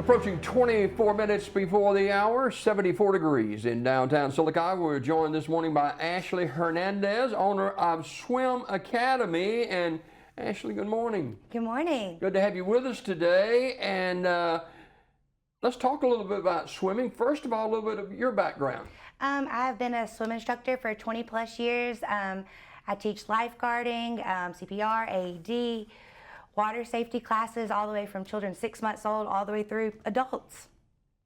Approaching 24 minutes before the hour, 74 degrees in downtown Silicaca. We're joined this morning by Ashley Hernandez, owner of Swim Academy. And Ashley, good morning. Good morning. Good to have you with us today. And let's talk a little bit about swimming. First of all, a little bit of your background. I've been a swim instructor for 20 plus years. I teach lifeguarding, CPR, AED, water safety classes, all the way from children 6 months old all the way through adults.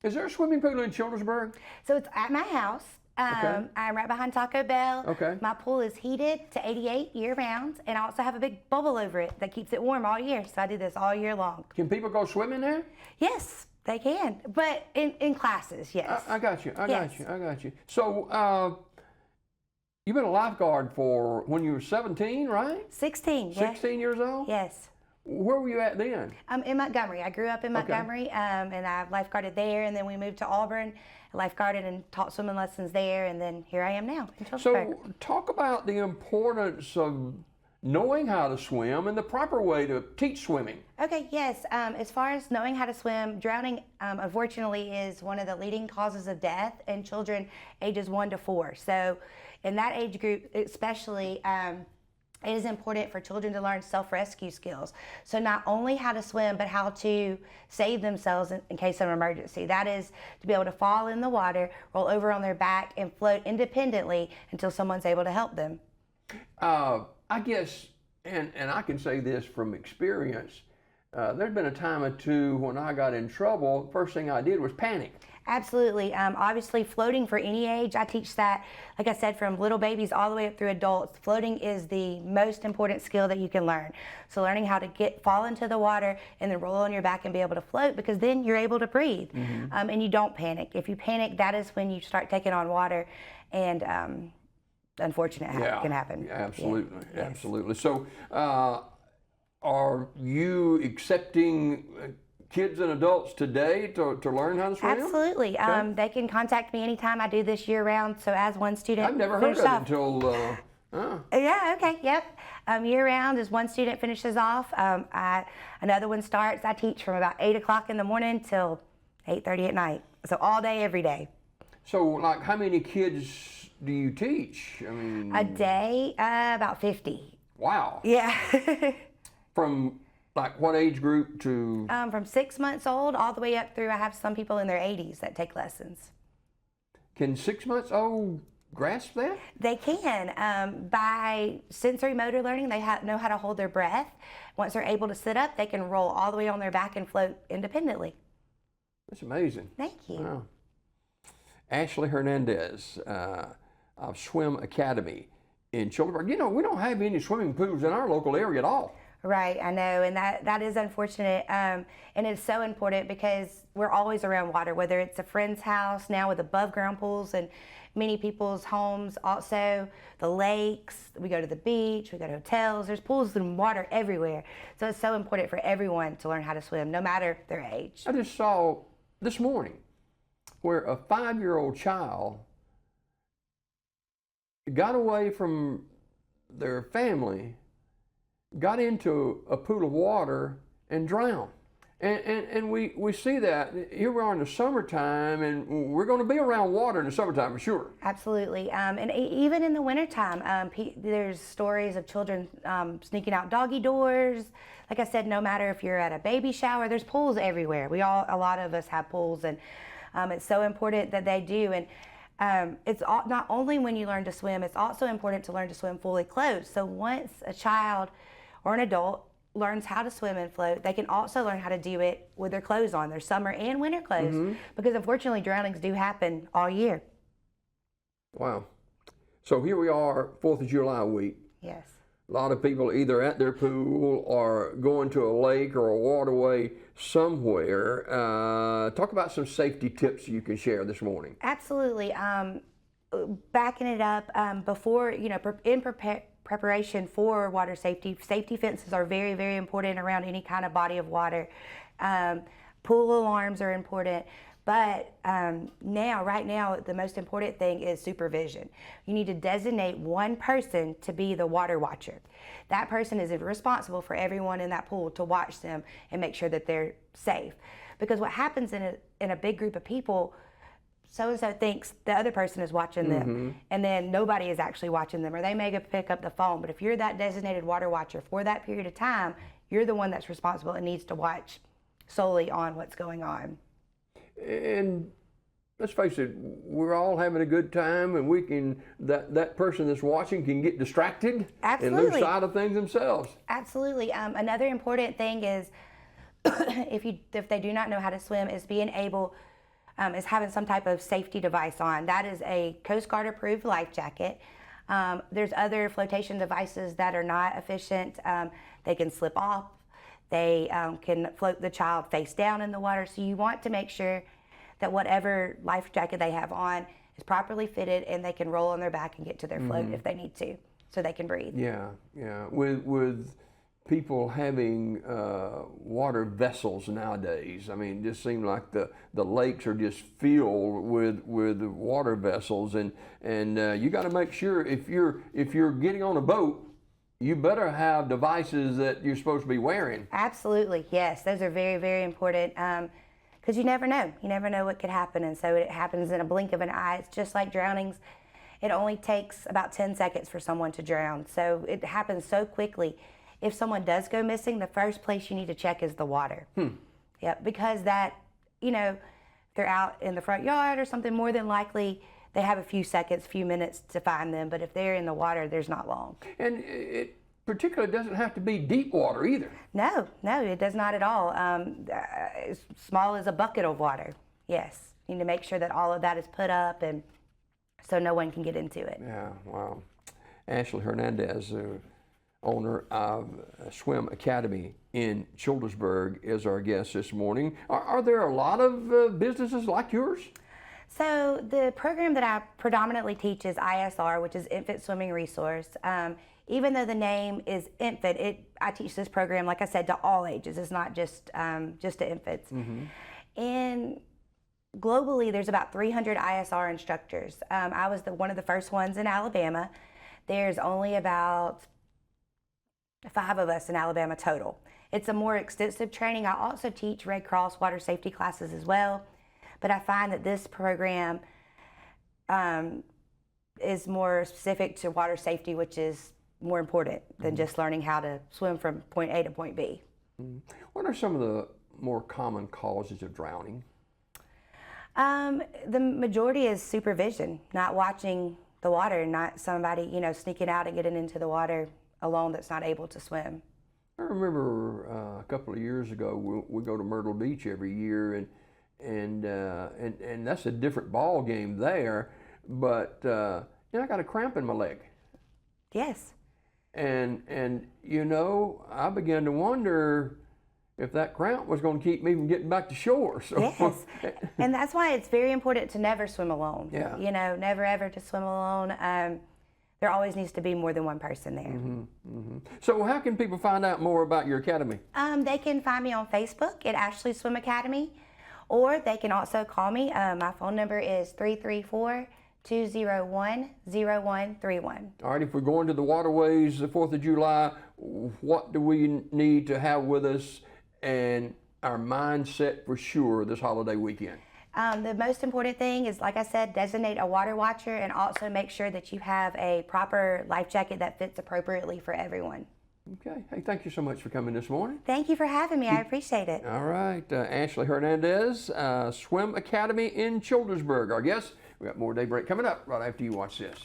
Is there a swimming pool in Childersburg? So it's at my house. Okay. I'm right behind Taco Bell. Okay. My pool is heated to 88 year round, and I also have a big bubble over it that keeps it warm all year. So I do this all year long. Can people go swimming there? Yes, they can, but in classes, yes. I got you. I Yes. got you. So you've been a lifeguard for when you were 17, right? 16, yes. 16 years old? Yes. Where were you at then? In Montgomery. I grew up in Montgomery, and I lifeguarded there, and then we moved to Auburn, lifeguarded and taught swimming lessons there, and then here I am now in Childersburg. So talk about the importance of knowing how to swim and the proper way to teach swimming. Okay, yes. As far as knowing how to swim, drowning, unfortunately, is one of the leading causes of death in children ages 1 to 4. So in that age group especially, it is important for children to learn self-rescue skills. So not only how to swim, but how to save themselves in case of an emergency. That is to be able to fall in the water, roll over on their back, and float independently until someone's able to help them. I guess, and I can say this from experience, there's been a time or two when I got in trouble, first thing I did was panic. Absolutely. Obviously, floating for any age, I teach that, like I said, from little babies all the way up through adults. Floating is the most important skill that you can learn. So learning how to fall into the water and then roll on your back and be able to float, because then you're able to breathe. And you don't panic. If you panic, that is when you start taking on water, and unfortunate can happen. Yeah, absolutely, Yes. absolutely. So are you accepting kids and adults today to learn how to swim? Absolutely. Okay. They can contact me anytime. I do this year round. So as one student, I've never heard of it until. Yeah, okay, yep. Year round is one student finishes off. Another one starts. I teach from about 8 o'clock in the morning till 8:30 at night. So all day, every day. So, like, how many kids do you teach? I mean, A day, about 50. Wow. Yeah. From like what age group to? From 6 months old all the way up through, I have some people in their 80s that take lessons. Can 6 months old grasp that? They can. By sensory motor learning, they know how to hold their breath. Once they're able to sit up, they can roll all the way on their back and float independently. That's amazing. Thank you. Wow. Ashley Hernandez of Swim Academy in Childersburg. You know, we don't have any swimming pools in our local area at all. Right, I know, and that is unfortunate, and it's so important because we're always around water, whether it's a friend's house now with above ground pools and many people's homes, also the lakes, we go to the beach, we go to hotels, there's pools and water everywhere. So it's so important for everyone to learn how to swim, no matter their age. I just saw this morning where a 5-year-old child got away from their family, got into a pool of water and drowned. And we see that. Here we are in the summertime, and we're going to be around water in the summertime for sure. Absolutely. And even in the wintertime, there's stories of children sneaking out doggy doors. Like I said, no matter if you're at a baby shower, there's pools everywhere. A lot of us have pools, and it's so important that they do. And it's not only when you learn to swim, it's also important to learn to swim fully clothed. So once a child or an adult learns how to swim and float, they can also learn how to do it with their clothes on, their summer and winter clothes, because unfortunately drownings do happen all year. Wow. So here we are, 4th of July week. Yes. A lot of people either at their pool or going to a lake or a waterway somewhere. Talk about some safety tips you can share this morning. Absolutely. Backing it up, before, in preparation for water safety fences are very, very important around any kind of body of water. Pool alarms are important. But right now, the most important thing is supervision. You need to designate one person to be the water watcher. That person is responsible for everyone in that pool to watch them and make sure that they're safe. Because what happens in a big group of people, so-and-so thinks the other person is watching them, and then nobody is actually watching them, or they may go pick up the phone. But if you're that designated water watcher for that period of time, you're the one that's responsible and needs to watch solely on what's going on. And let's face it, we're all having a good time, and we can, that person that's watching can get distracted and lose sight of things themselves. Absolutely. Another important thing is if they do not know how to swim, is being able, is having some type of safety device on. That is a Coast Guard approved life jacket. There's other flotation devices that are not efficient. They can slip off. They can float the child face down in the water. So you want to make sure that whatever life jacket they have on is properly fitted, and they can roll on their back and get to their float if they need to, so they can breathe. Yeah. With people having water vessels nowadays, I mean, it just seems like the lakes are just filled with water vessels, and you got to make sure if you're getting on a boat, you better have devices that you're supposed to be wearing. Absolutely, yes. Those are very, very important, because you never know. You never know what could happen, and so it happens in a blink of an eye. It's just like drownings. It only takes about 10 seconds for someone to drown, so it happens so quickly. If someone does go missing, the first place you need to check is the water. Yep, because that, if they're out in the front yard or something, more than likely they have a few seconds, few minutes to find them. But if they're in the water, there's not long. And it particularly doesn't have to be deep water either. No, it does not at all. As small as a bucket of water, yes. You need to make sure that all of that is put up, and so no one can get into it. Yeah, wow. Ashley Hernandez, owner of Swim Academy in Childersburg, is our guest this morning. Are there a lot of businesses like yours? So the program that I predominantly teach is ISR, which is Infant Swimming Resource. Even though the name is infant, I teach this program, like I said, to all ages. It's not just to infants. And globally, there's about 300 ISR instructors. I was one of the first ones in Alabama. There's only about 5 of us in Alabama total. It's a more extensive training. I also teach Red Cross water safety classes as well, but I find that this program is more specific to water safety, which is more important than just learning how to swim from point A to point B. What are some of the more common causes of drowning? The majority is supervision, not watching the water, not somebody, sneaking out and getting into the water alone that's not able to swim. I remember a couple of years ago, we go to Myrtle Beach every year, and that's a different ball game there. But I got a cramp in my leg. Yes. And I began to wonder if that cramp was going to keep me from getting back to shore. So. Yes, and that's why it's very important to never swim alone. Yeah. Never ever to swim alone. There always needs to be more than one person there. So how can people find out more about your academy? They can find me on Facebook at Ashley Swim Academy, or they can also call me. My phone number is 334-201-0131. All right, if we're going to the waterways the 4th of July, what do we need to have with us and our mindset for sure this holiday weekend? The most important thing is, like I said, designate a water watcher, and also make sure that you have a proper life jacket that fits appropriately for everyone. Okay. Hey, thank you so much for coming this morning. Thank you for having me. I appreciate it. All right. Ashley Hernandez, Swim Academy in Childersburg, our guest. We got more Daybreak coming up right after you watch this.